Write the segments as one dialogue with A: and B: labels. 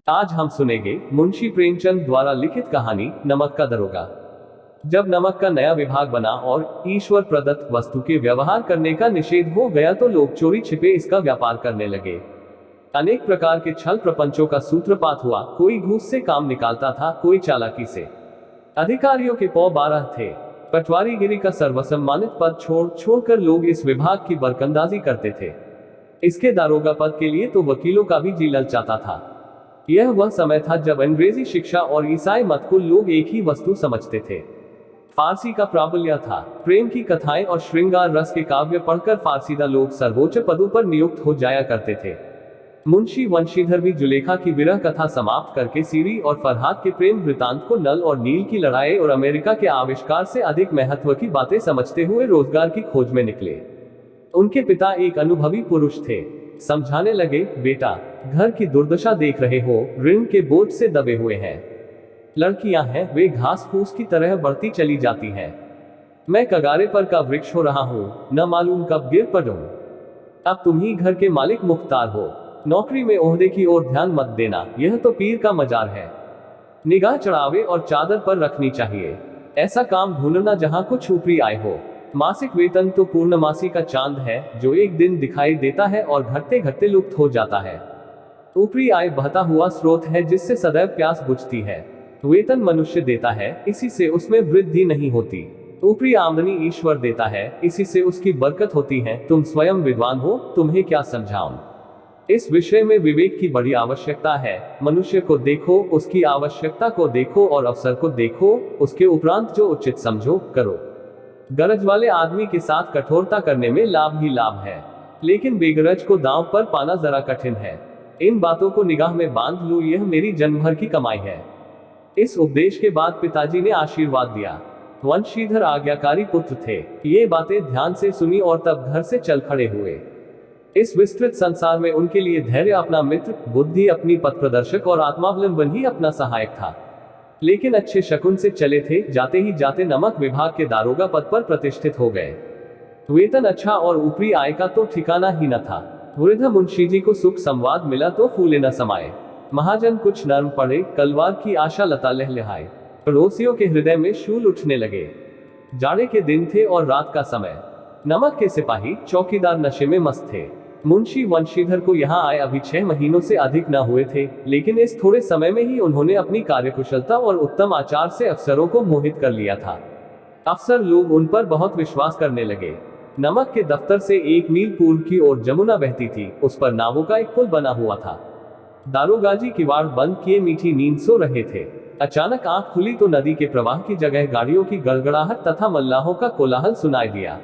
A: आज हम सुनेंगे मुंशी प्रेमचंद द्वारा लिखित कहानी नमक का दरोगा। जब नमक का नया विभाग बना और ईश्वर प्रदत्त वस्तु के व्यवहार करने का निषेध हो गया तो लोग चोरी छिपे इसका व्यापार करने लगे। अनेक प्रकार के छल प्रपंचों का सूत्रपात हुआ। कोई घूस से काम निकालता था, कोई चालाकी से। अधिकारियों के पौ 12 थे। पटवारीगिरी का सर्वसम्मानित पद छोड़कर लोग इस विभाग की बरकंदाजी करते थे। इसके दारोगा पद के लिए तो वकीलों का भी जी ललचाता था। यह वह समय था जब अंग्रेजी शिक्षा और ईसाई मत को लोग एक ही वस्तु समझते थे। फारसी का प्राबल्य था। प्रेम की कथाएं और श्रृंगार रस के काव्य पढ़कर फारसीदा लोग सर्वोच्च पदों पर नियुक्त हो जाया करते थे। मुंशी वंशीधर भी जुलेखा की विरह कथा समाप्त करके सीरी और फरहाद के प्रेम वृतांत को नल और नील की लड़ाई और अमेरिका के आविष्कार से अधिक महत्व की बातें समझते हुए रोजगार की खोज में निकले। उनके पिता एक अनुभवी पुरुष थे। समझाने लगे, बेटा, घर की दुर्दशा देख रहे हो, ऋण के बोझ से दबे हुए हैं। लड़कियां हैं, वे घास फूस की तरह बढ़ती चली जाती हैं। मैं कगारे पर का वृक्ष हो रहा हूं, न मालूम कब गिर पड़ूं। अब तुम ही घर के मालिक मुख्तार हो। नौकरी में ओहदे की ओर ध्यान मत देना, यह तो पीर का मजार है। निगाह चढ़ावे और चादर पर रखनी चाहिए। ऐसा काम ढूंढना जहां कुछ ऊपरी आय हो। मासिक वेतन तो पूर्णमासी का चांद है, जो एक दिन दिखाई देता है और घटते घटते लुप्त हो जाता है। ऊपरी आय बहता हुआ स्रोत है जिससे सदैव प्यास बुझती है। वेतन मनुष्य देता है, इसी से उसमें वृद्धि नहीं होती। ऊपरी आमदनी ईश्वर देता है, इसी से उसकी बरकत होती है। तुम स्वयं विद्वान हो, तुम्हें क्या समझाऊं। इस विषय में विवेक की बड़ी आवश्यकता है। मनुष्य को देखो, उसकी आवश्यकता को देखो और अवसर को देखो, उसके उपरांत जो उचित समझो करो। गरज वाले आदमी के साथ कठोरता करने में लाभ ही लाभ है, लेकिन बेगरज को दांव पर पाना जरा कठिन है। इन बातों को निगाह में बांध लो, यह मेरी जन्म भर की कमाई है। इस उपदेश के बाद पिताजी ने आशीर्वाद दिया। वंशीधर आज्ञाकारी पुत्र थे। ये बातें ध्यान से सुनी और तब घर से चल खड़े हुए। इस विस्तृत संसार में उनके लिए धैर्य अपना मित्र, बुद्धि अपनी पथ प्रदर्शक और आत्मावलंबन ही अपना सहायक था। लेकिन अच्छे शकुन से चले थे। जाते ही जाते नमक विभाग के दारोगा पद पर प्रतिष्ठित हो गए। वेतन अच्छा और ऊपरी आय का तो ठिकाना ही न था। वृद्ध मुंशी जी को सुख संवाद मिला तो फूले न समाये। महाजन कुछ नर्म पड़े, कलवार की आशा लता लहलहाए। पड़ोसियों के हृदय में शूल उठने लगे। जाड़े के दिन थे और रात का समय। नमक के सिपाही चौकीदार नशे में मस्त थे। मुंशी वंशीधर को यहाँ आए अभी 6 महीनों से अधिक न हुए थे, लेकिन इस थोड़े समय में ही उन्होंने अपनी कार्यकुशलता और उत्तम आचार से अफसरों को मोहित कर लिया था। अफसर लोग उन पर बहुत विश्वास करने लगे। नमक के दफ्तर से 1 मील पूर्व की ओर जमुना बहती थी। उस पर नावों का एक पुल बना हुआ था। दारोगाजी किवाड़ बंद किए मीठी नींद सो रहे थे। अचानक आंख खुली तो नदी के प्रवाह की जगह गाड़ियों की गड़गड़ाहट तथा मल्लाहों का कोलाहल सुनाई दिया।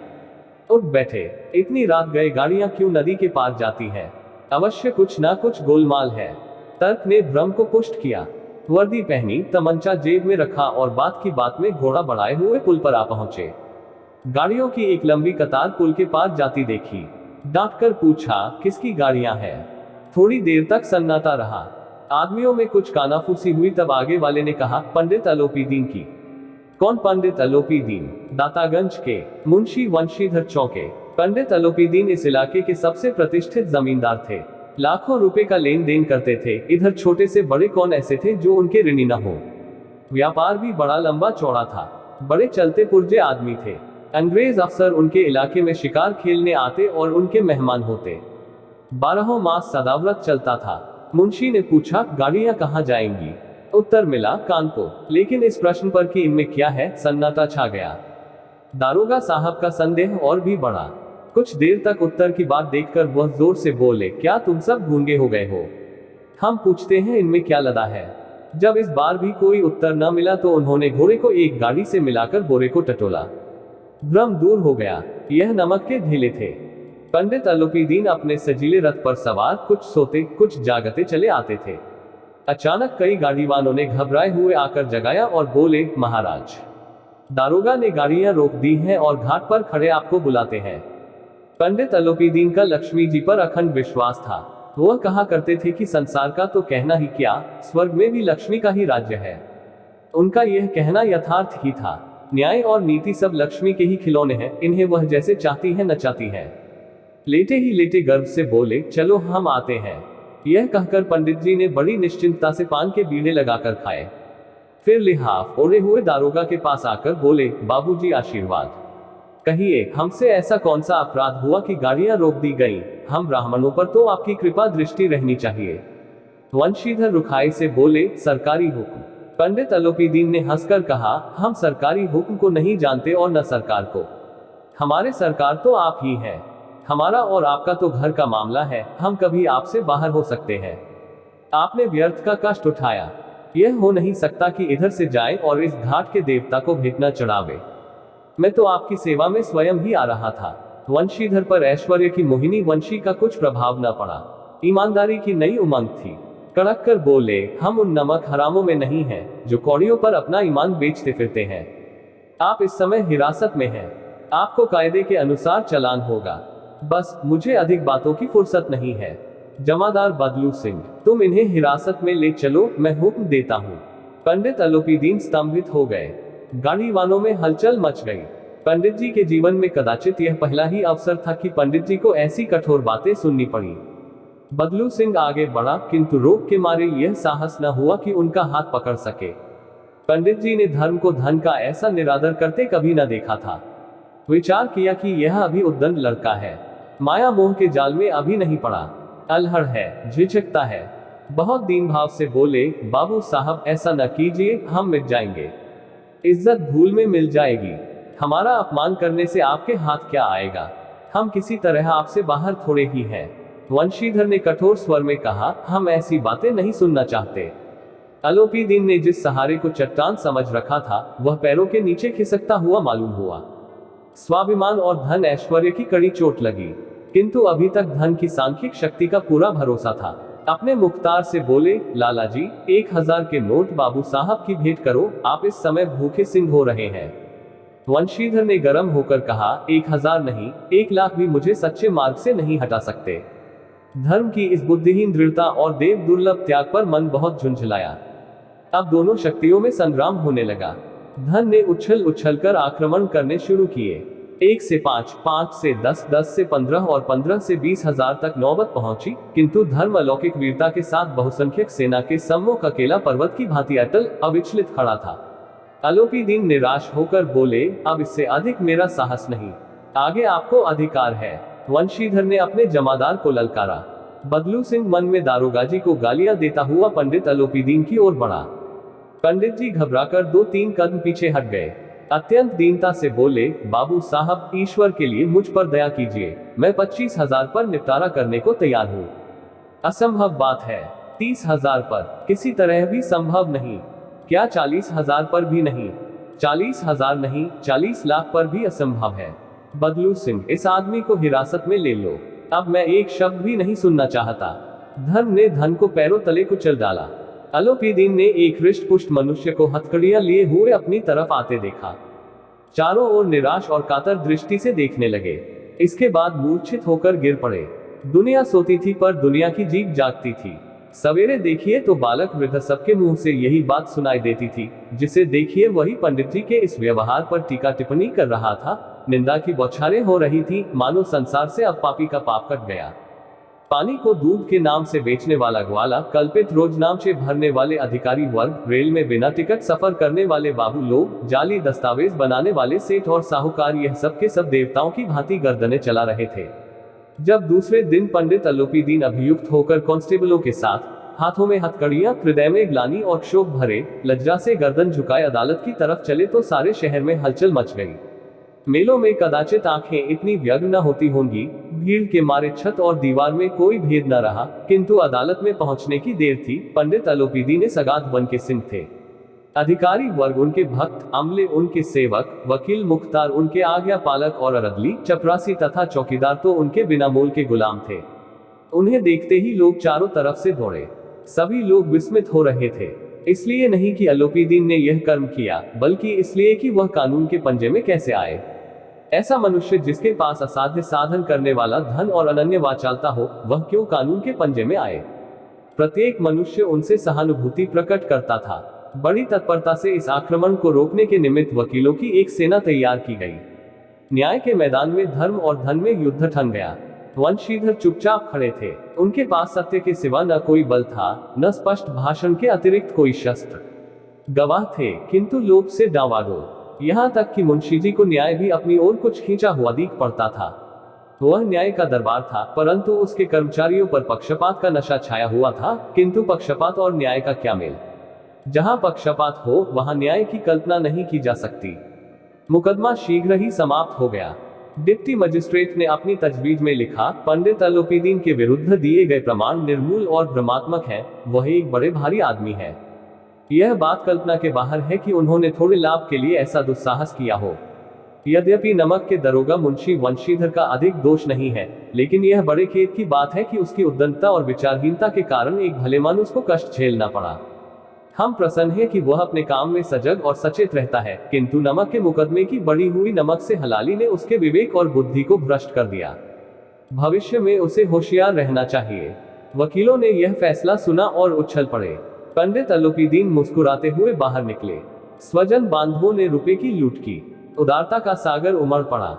A: उठ बैठे। इतनी रात गए गाड़ियां क्यों नदी के पार जाती हैं? अवश्य कुछ ना कुछ गोलमाल है। तर्क ने भ्रम को पुष्ट किया। वर्दी पहनी, तमंचा जेब में रखा और बात की बात में घोड़ा बढ़ाए हुए पुल पर आ पहुंचे। गाड़ियों की एक लंबी कतार पुल के पार जाती देखी। डांटकर पूछा, किसकी गाड़ियां हैं? थोड़ी देर तक सन्नाटा रहा। आदमियों में कुछ कानाफूसी हुई, तब आगे वाले ने कहा, पंडित अलोपीदीन की। कौन पंडित अलोपीदीन? दातागंज के। मुंशी वंशीधर चौंके। पंडित अलोपीदीन इस इलाके के सबसे प्रतिष्ठित जमींदार थे। लाखों रुपए का लेन देन करते थे। इधर छोटे से बड़े कौन ऐसे थे जो उनके ऋणी न हो। व्यापार भी बड़ा लंबा चौड़ा था। बड़े चलते पुर्जे आदमी थे। अंग्रेज अफसर उनके इलाके में शिकार खेलने आते और उनके मेहमान होते। 12 मास सदाव्रत चलता था। मुंशी ने पूछा, गाड़ियां कहाँ जाएंगी? उत्तर मिला, कानपुर। लेकिन इस प्रश्न पर कि इनमें क्या है, सन्नाटा छा गया। दारोगा साहब का संदेह और भी बढ़ा। कुछ देर तक उत्तर की बात देखकर वह जोर से बोले, क्या तुम सब गूंगे हो गए हो? हम पूछते हैं इनमें क्या लदा है। जब इस बार भी कोई उत्तर न मिला तो उन्होंने घोड़े को एक गाड़ी से मिलाकर बोरे को टटोला। भ्रम दूर हो गया। यह नमक के ढीले थे। पंडित अलोपीदीन अपने सजीले रथ पर सवार, कुछ सोते कुछ जागते चले आते थे। अचानक कई गाड़ीवानों ने घबराए हुए आकर जगाया और बोले, महाराज, दारोगा ने गाड़ियां रोक दी हैं और घाट पर खड़े आपको बुलाते हैं। पंडित अलोपीदीन का लक्ष्मी जी पर अखंड विश्वास था। वह कहा करते थे कि संसार का तो कहना ही क्या, स्वर्ग में भी लक्ष्मी का ही राज्य है। उनका यह कहना यथार्थ ही था। न्याय और नीति सब लक्ष्मी के ही खिलौने हैं, इन्हें वह जैसे चाहती है नचाती है। लेटे ही लेटे गर्व से बोले, चलो हम आते हैं। यह कहकर पंडित जी ने बड़ी निश्चिंतता से पान के बीड़े लगाकर खाए। फिर लिहाफ ओढ़े हुए दारोगा के पास आकर बोले, बाबूजी आशीर्वाद। कहिए, हमसे ऐसा कौन सा अपराध हुआ कि गाड़ियां रोक दी गई? हम ब्राह्मणों पर तो आपकी कृपा दृष्टि रहनी चाहिए। वंशीधर रुखाई से बोले, सरकारी हुक्म। पंडित अलोपीदीन ने हंसकर कहा, हम सरकारी हुक्म को नहीं जानते और न सरकार को। हमारे सरकार तो आप ही हैं। हमारा और आपका तो घर का मामला है, हम कभी आपसे बाहर हो सकते हैं। आपने व्यर्थ का कष्ट उठाया। यह हो नहीं सकता कि इधर से जाए और इस घाट के देवता को भेंट न चढ़ावे। मैं तो आपकी सेवा में स्वयं ही आ रहा था। वंशीधर पर ऐश्वर्य की मोहिनी वंशी का कुछ प्रभाव न पड़ा। ईमानदारी की नई उमंग थी। कड़क कर बोले, हम उन नमक हरामों में नहीं हैं जो कौड़ियों पर अपना ईमान बेचते फिरते हैं। आप इस समय हिरासत में हैं। आपको कायदे के अनुसार चालान होगा। बस मुझे अधिक बातों की फुर्सत नहीं है। जमादार बदलू सिंह, तुम इन्हें हिरासत में ले चलो, मैं हुक्म देता हूँ। पंडित अलोपीदीन स्तंभित हो गए। गाड़ीवानों में हलचल मच गई। पंडित जी के जीवन में कदाचित यह पहला ही अवसर था कि पंडित जी को ऐसी कठोर बातें सुननी पड़ी। बदलू सिंह आगे बढ़ा, किंतु रोग के मारे यह साहस न हुआ कि उनका हाथ पकड़ सके। पंडित जी ने धर्म को धन का ऐसा निरादर करते कभी न देखा था। विचार किया कि यह अभी उद्दंड लड़का है, माया मोह के जाल में अभी नहीं पड़ा, अल्हड़ है, झिझकता है। बहुत दीन भाव से बोले, बाबू साहब ऐसा न कीजिए, हम मिट जाएंगे। इज्जत धूल में मिल जाएगी। हमारा अपमान करने से आपके हाथ क्या आएगा? हम किसी तरह आपसे बाहर थोड़े ही हैं। वंशीधर ने कठोर स्वर में कहा, हम ऐसी बातें नहीं सुनना चाहते। अलोपीदीन ने जिस सहारे को चट्टान समझ रखा था, वह पैरों के नीचे खिसकता हुआ मालूम हुआ। स्वाभिमान और धन ऐश्वर्य की कड़ी चोट लगी, किंतु अभी तक धन की सांख्यिक शक्ति का पूरा भरोसा था। अपने मुख्तार से बोले, लाला जी, 1000 के नोट बाबू साहब की भेंट करो, आप इस समय भूखे सिंह हो रहे हैं। वंशीधर ने गर्म होकर कहा, 1000 नहीं, 1 लाख भी मुझे सच्चे मार्ग से नहीं हटा सकते। धर्म की इस बुद्धिहीन दृढ़ता और देव दुर्लभ त्याग पर मन बहुत झुंझलाया। अब दोनों शक्तियों में संग्राम होने लगा। धन ने उछल उछल कर आक्रमण करने शुरू किए। 1 से 5, 5 से 10, 10 से 15 और 15 से 20,000 तक नौबत पहुंची, किंतु धर्म अलौकिक वीरता के साथ बहुसंख्यक सेना के सम्मुख अकेला पर्वत की भांति अटल अविचलित खड़ा था। अलोपीदीन निराश होकर बोले, अब इससे अधिक मेरा साहस नहीं, आगे आपको अधिकार है। वंशीधर ने अपने जमादार को ललकारा। बदलू सिंह मन में दारोगाजी को गालियां देता हुआ पंडित अलोपीदीन की ओर बढ़ा। पंडित जी घबराकर 2-3 कदम पीछे हट गए। अत्यंत दीनता से बोले, बाबू साहब, ईश्वर के लिए मुझ पर दया कीजिए, मैं 25,000 पर निपटारा करने को तैयार हूँ। असंभव बात है। 30,000 पर किसी तरह भी संभव नहीं। क्या 40,000 पर भी नहीं? 40,000 नहीं, 40 लाख पर भी असंभव है। बदलू सिंह, इस आदमी को हिरासत में ले लो। अब मैं एक शब्द भी नहीं सुनना चाहता। धर्म ने धन को पैरों तले कुचल डाला। अलोपीदीन ने एक हृष्ट पुष्ट मनुष्य को हथकड़ियां लिए हुए अपनी तरफ आते देखा। चारों ओर निराश और कातर दृष्टि से देखने लगे। इसके बाद मूर्छित होकर गिर पड़े। दुनिया सोती थी पर दुनिया की जीभ जागती थी। सवेरे देखिए तो बालक वृद्ध सबके मुंह से यही बात सुनाई देती थी, जिसे देखिए वही पंडित जी के इस व्यवहार पर टीका टिप्पणी कर रहा था। निंदा की बौछारें हो रही थी, मानो संसार से अब पापी का पाप कट गया। पानी को दूध के नाम से बेचने वाला ग्वाला, कल्पित रोजनामचे भरने वाले अधिकारी वर्ग, रेल में बिना टिकट सफर करने वाले बाबू लोग, जाली दस्तावेज बनाने वाले सेठ और साहूकार, यह सब के सब देवताओं की भांति गर्दनें चला रहे थे। जब दूसरे दिन पंडित अलोपीदीन अभियुक्त होकर कांस्टेबलों के साथ, हाथों में हथकड़ियां, हृदय में ग्लानि और क्षोभ भरे, लज्जा से गर्दन झुकाए अदालत की तरफ चले तो सारे शहर में हलचल मच गई। मेलों में कदाचित आंखें इतनी व्यग्र न होती होंगी, भीड़ के मारे छत और दीवार में कोई भेद न रहा, किंतु अदालत में पहुंचने की देर थी। पंडित अलोपीदीन सगात वन के सिंह थे। अधिकारी वर्ग उनके भक्त, अमले उनके सेवक, वकील मुख्तार उनके आज्ञा पालक और अरदली, चपरासी तथा चौकीदार तो उनके बिना मोल के गुलाम थे। उन्हें देखते ही लोग चारों तरफ से दौड़े। सभी लोग विस्मित हो रहे थे, इसलिए नहीं कि अलोपीदीन ने यह कर्म किया, बल्कि इसलिए कि वह कानून के पंजे में कैसे आए। ऐसा मनुष्य जिसके पास असाध्य साधन करने वाला धन और अनन्य वाचालता हो, वह क्यों कानून के पंजे में आए? प्रत्येक मनुष्य उनसे सहानुभूति प्रकट करता था। बड़ी तत्परता से इस आक्रमण को रोकने के निमित्त वकीलों की एक सेना तैयार की गई। न्याय के मैदान में धर्म और धन में युद्ध ठन गया। वंशीधर चुपचाप खड़े थे। उनके पास सत्य के सिवा न कोई बल था, न स्पष्ट भाषण के अतिरिक्त कोई शस्त्र। गवाह थे, किंतु लोभ से डावाडोल। यहाँ तक कि मुंशी जी को न्याय भी अपनी ओर कुछ खींचा हुआ दिख पड़ता था। वह न्याय का दरबार था, परंतु उसके कर्मचारियों पर पक्षपात का नशा छाया हुआ था। किंतु पक्षपात और न्याय का क्या मेल? जहां पक्षपात हो वहां न्याय की कल्पना नहीं की जा सकती। मुकदमा शीघ्र ही समाप्त हो गया। डिप्टी मजिस्ट्रेट ने अपनी तजवीज में लिखा, पंडित अलोपीदीन के विरुद्ध दिए गए प्रमाण निर्मूल और भ्रमात्मक हैं। वह एक बड़े भारी आदमी है। यह बात कल्पना के बाहर है कि उन्होंने थोड़े लाभ के लिए ऐसा दुस्साहस किया हो। यद्यपि नमक के दरोगा मुंशी वंशीधर का अधिक दोष नहीं है, लेकिन यह बड़े खेद की बात है कि उसकी उद्दंडता और विचारहीनता के कारण एक भले मानुस को कष्ट झेलना पड़ा। हम प्रसन्न हैं कि वह अपने काम में सजग और सचेत रहता है, किंतु नमक के मुकदमे की बढ़ी हुई नमक से हलाली ने उसके विवेक और बुद्धि को भ्रष्ट कर दिया। भविष्य में उसे होशियार रहना चाहिए। वकीलों ने यह फैसला सुना और उछल पड़े। पंडित अलोपीदीन मुस्कुराते हुए बाहर निकले। स्वजन बांधवों ने रुपए की लूट की। उदारता का सागर उमड़ पड़ा।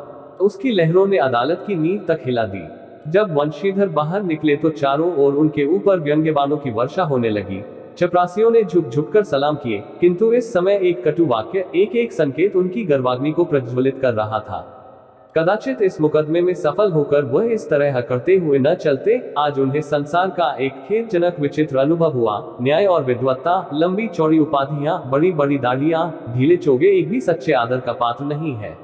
A: उसकी लहरों ने अदालत की नींव तक हिला दी। जब वंशीधर बाहर निकले तो चारों ओर उनके ऊपर व्यंग्यबाणों की वर्षा होने लगी। चपरासियों ने झुक झुककर सलाम किए, किंतु इस समय एक कटु वाक्य, एक एक संकेत उनकी गर्वाग्नि को प्रज्वलित कर रहा था। कदाचित इस मुकदमे में सफल होकर वह इस तरह करते हुए न चलते। आज उन्हें संसार का एक खेदजनक विचित्र अनुभव हुआ। न्याय और विद्वत्ता, लंबी चौड़ी उपाधियां, बड़ी बड़ी दाढ़ियां, ढीले चोगे एक भी सच्चे आदर का पात्र नहीं है।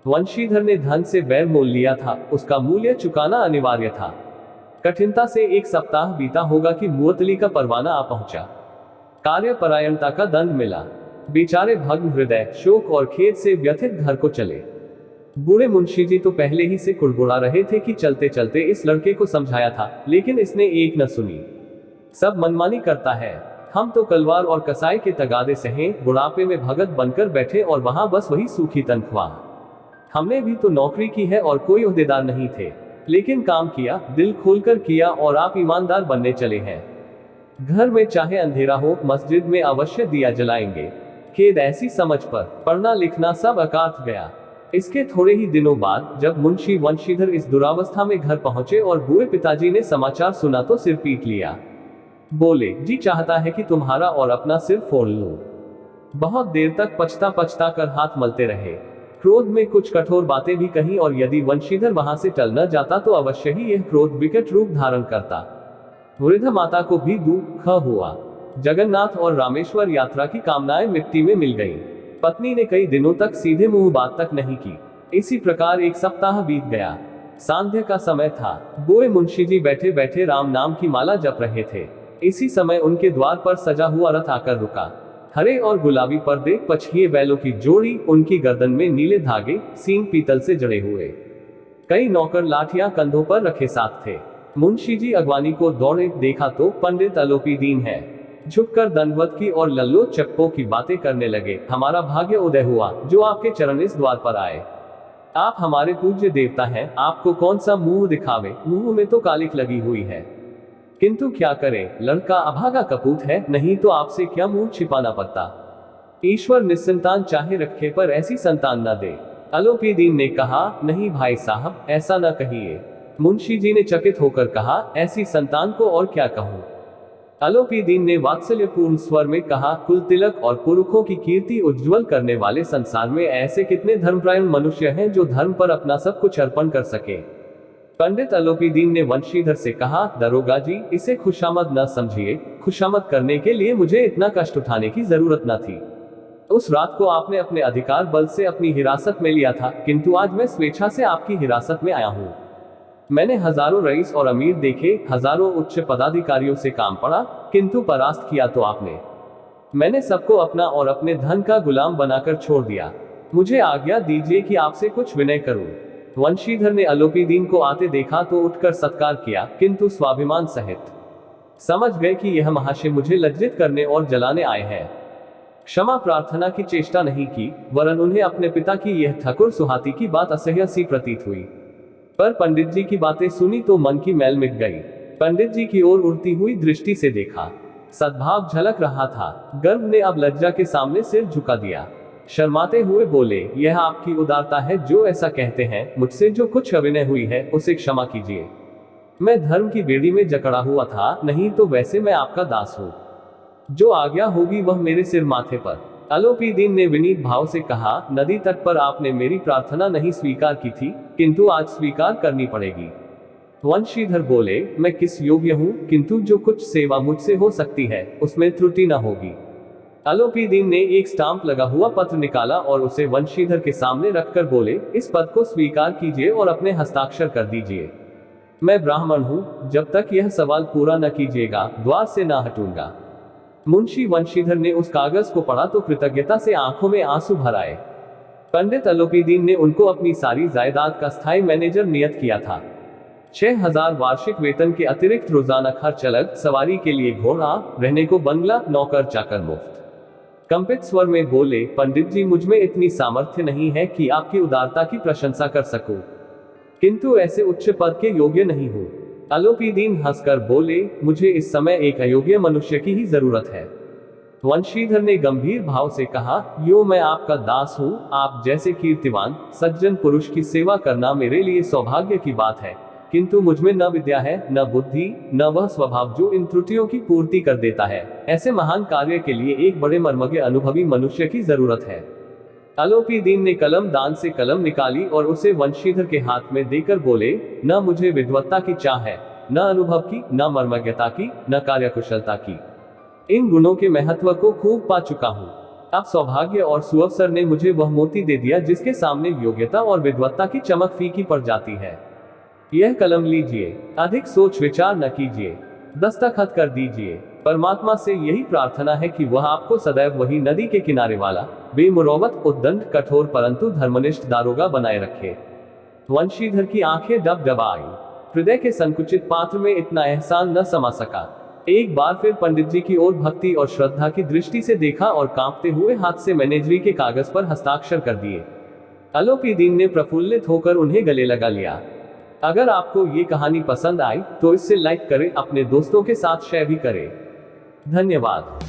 A: वंशीधर ने धन से बैर मोल लिया था, उसका मूल्य चुकाना अनिवार्य था। कठिनता से एक सप्ताह बीता होगा कि मुअत्तली का परवाना आ पहुंचा। कार्यपरायणता का दंड मिला। बेचारे भग्न हृदय, शोक और खेद से व्यथित घर को चले। बूढ़े मुंशी जी तो पहले ही से कुड़कुड़ा रहे थे कि चलते चलते इस लड़के को समझाया था, लेकिन इसने एक न सुनी। सब मनमानी करता है। हम तो कलवार और कसाई के तगादे सहे बुढ़ापे में भगत बनकर बैठे और वहां बस वही सूखी तनख्वाह। हमने भी तो नौकरी की है और कोई ओहदेदार नहीं थे, लेकिन काम किया, दिल खोलकर किया और आप ईमानदार बनने चले हैं। घर में चाहे अंधेरा हो, मस्जिद में अवश्य दिया जलाएंगे। खेद ऐसी समझ पर पढ़ना लिखना सब अकार्थ गया। इसके थोड़े ही दिनों बाद जब मुंशी वंशीधर इस दुरावस्था में घर पहुंचे और बूढ़े पिताजी ने समाचार सुना तो सिर पीट लिया। बोले, जी चाहता है कि तुम्हारा और अपना सिर फोड़ लूं। बहुत देर तक पछता पछता कर हाथ मलते रहे। क्रोध में कुछ कठोर बातें भी कही और यदि वंशीधर वहां से टल न जाता तो अवश्य ही यह क्रोध विकट रूप धारण करता। वृद्ध माता को भी दुख हुआ। जगन्नाथ और रामेश्वर यात्रा की कामनाएं मिट्टी में मिल गईं। पत्नी ने कई दिनों तक सीधे मुंह बात तक नहीं की। इसी प्रकार एक सप्ताह बीत गया। सांध्य का समय था। बूढ़े मुंशी जी बैठे बैठे राम नाम की माला जप रहे थे। इसी समय उनके द्वार पर सजा हुआ रथ आकर रुका। हरे और गुलाबी पर्दे, पछिए बैलों की जोड़ी, उनकी गर्दन में नीले धागे, सींग पीतल से जड़े हुए। कई नौकर लाठियां कंधों पर रखे साथ थे। मुंशी जी अगवानी को दौड़े, देखा तो पंडित अलोपीदीन है। झुककर दंडवत की और लल्लो चप्पो की बातें करने लगे। हमारा भाग्य उदय हुआ जो आपके चरण इस द्वार पर आए। आप हमारे पूज्य देवता हैं, आपको कौन सा मुंह दिखावे, मुंह में तो कालिख लगी हुई है। किंतु क्या करें, लड़का अभागा कपूत है, नहीं तो आपसे क्या मुंह छिपाना पड़ता। ईश्वर निसंतान चाहे रखे पर ऐसी संतान न दे। अलोपीदीन ने कहा, नहीं भाई साहब, ऐसा न कहिए। मुंशी जी ने चकित होकर कहा, ऐसी संतान को और क्या कहूं। अलोपीदीन ने वात्सल्यपूर्ण स्वर में कहा, कुल तिलक और पुरुषों की कीर्ति उज्ज्वल करने वाले संसार में ऐसे कितने धर्मपरायण मनुष्य हैं जो धर्म पर अपना सब कुछ अर्पण कर सके। पंडित अलोपीदीन ने वंशीधर से कहा, दरोगा जी, इसे खुशामद न समझिए। खुशामद करने के लिए मुझे इतना कष्ट उठाने की जरूरत न थी। उस रात को आपने अपने अधिकार बल से अपनी हिरासत में लिया था, किंतु आज मैं स्वेच्छा से आपकी हिरासत में आया हूँ। मैंने हजारों रईस और अमीर देखे, हजारों उच्च पदाधिकारियों से काम पड़ा, किंतु परास्त किया तो आपने। मैंने सबको अपना और अपने धन का गुलाम बनाकर छोड़ दिया। मुझे आज्ञा दीजिए कि आपसे कुछ विनय करूं। वंशीधर ने अलोपीदीन को आते देखा तो उठकर सत्कार किया, किंतु स्वाभिमान सहित। समझ गए कि यह महाशय मुझे लज्जित करने और जलाने आए हैं। क्षमा प्रार्थना की चेष्टा नहीं की, वरन उन्हें अपने पिता की यह ठकुर सुहाती की बात असह्य सी प्रतीत हुई। पर पंडित जी की बातें सुनी तो मन की मैल मिट गई। पंडित जी की ओर उड़ती हुई दृष्टि से देखा। सद्भाव झलक रहा था। गर्व ने अब लज्जा के सामने सिर झुका दिया। शर्माते हुए बोले, यह आपकी उदारता है जो ऐसा कहते हैं। मुझसे जो कुछ अभिनय हुई है उसे क्षमा कीजिए। मैं धर्म की बेड़ी में जकड़ा हुआ था, नहीं तो वैसे मैं आपका दास हूँ। जो आज्ञा होगी वह मेरे सिर माथे पर। अलोपीदीन ने विनीत भाव से कहा, नदी तट पर आपने मेरी प्रार्थना नहीं स्वीकार की थी, किंतु आज स्वीकार करनी पड़ेगी। वंशीधर बोले, मैं किस योग्य हूँ, किंतु जो कुछ सेवा मुझसे हो सकती है उसमें त्रुटि न होगी। अलोपीदीन ने एक स्टाम्प लगा हुआ पत्र निकाला और उसे वंशीधर के सामने रखकर बोले, इस पद को स्वीकार कीजिए और अपने हस्ताक्षर कर दीजिए। मैं ब्राह्मण हूँ, जब तक यह सवाल पूरा न कीजिएगा द्वार से न हटूंगा। मुंशी वंशीधर ने उस कागज को पढ़ा तो कृतज्ञता से आंखों में आंसू भर आए। पंडित अलोपीदीन ने उनको अपनी सारी जायदाद का स्थायी मैनेजर नियत किया था। 6000 वार्षिक वेतन के अतिरिक्त रोजाना खर्च अलग, सवारी के लिए घोड़ा, रहने को बंगला, नौकर चाकर मुफ्त। कंपित स्वर में बोले, पंडित जी, मुझ में इतनी सामर्थ्य नहीं है कि आपकी उदारता की प्रशंसा कर सकूं, किंतु ऐसे उच्च पद के योग्य नहीं हूं। अलोपीदीन हंसकर बोले, मुझे इस समय एक अयोग्य मनुष्य की ही जरूरत है। वंशीधर ने गंभीर भाव से कहा, यो मैं आपका दास हूँ। आप जैसे कीर्तिवान सज्जन पुरुष की सेवा करना मेरे लिए सौभाग्य की बात है, किंतु मुझमें न विद्या है, न बुद्धि, न वह स्वभाव जो इन त्रुटियों की पूर्ति कर देता है। ऐसे महान कार्य के लिए एक बड़े मर्मज्ञ अनुभवी मनुष्य की जरूरत है। अलोपीदीन ने कलम दान से कलम निकाली और उसे वंशीधर के हाथ में देकर बोले, न मुझे विद्वत्ता की चाह है, न अनुभव की, न मर्मज्ञता की, न कार्यकुशलता की। इन गुणों के महत्व को खूब पा चुका हूँ। अब सौभाग्य और सुअवसर ने मुझे वह मोती दे दिया जिसके सामने योग्यता और विद्वत्ता की चमक फीकी पड़ जाती है। यह कलम लीजिए, अधिक सोच विचार न कीजिए, दस्तखत कर दीजिए। परमात्मा से यही प्रार्थना है कि वह आपको सदैव वही नदी के किनारे वाला बेमुरौवत, उद्दंड, कठोर परंतु धर्मनिष्ठ दारोगा बनाए रखे। वंशीधर की आंखें डबडबाई। हृदय के संकुचित पात्र में इतना एहसान न समा सका। एक बार फिर पंडित जी की ओर भक्ति और श्रद्धा की दृष्टि से देखा और कांपते हुए हाथ से मैनेजरी के कागज पर हस्ताक्षर कर दिए। अलोपीदीन ने प्रफुल्लित होकर उन्हें गले लगा लिया। अगर आपको ये कहानी पसंद आई तो इसे लाइक करें, अपने दोस्तों के साथ शेयर भी करें। धन्यवाद।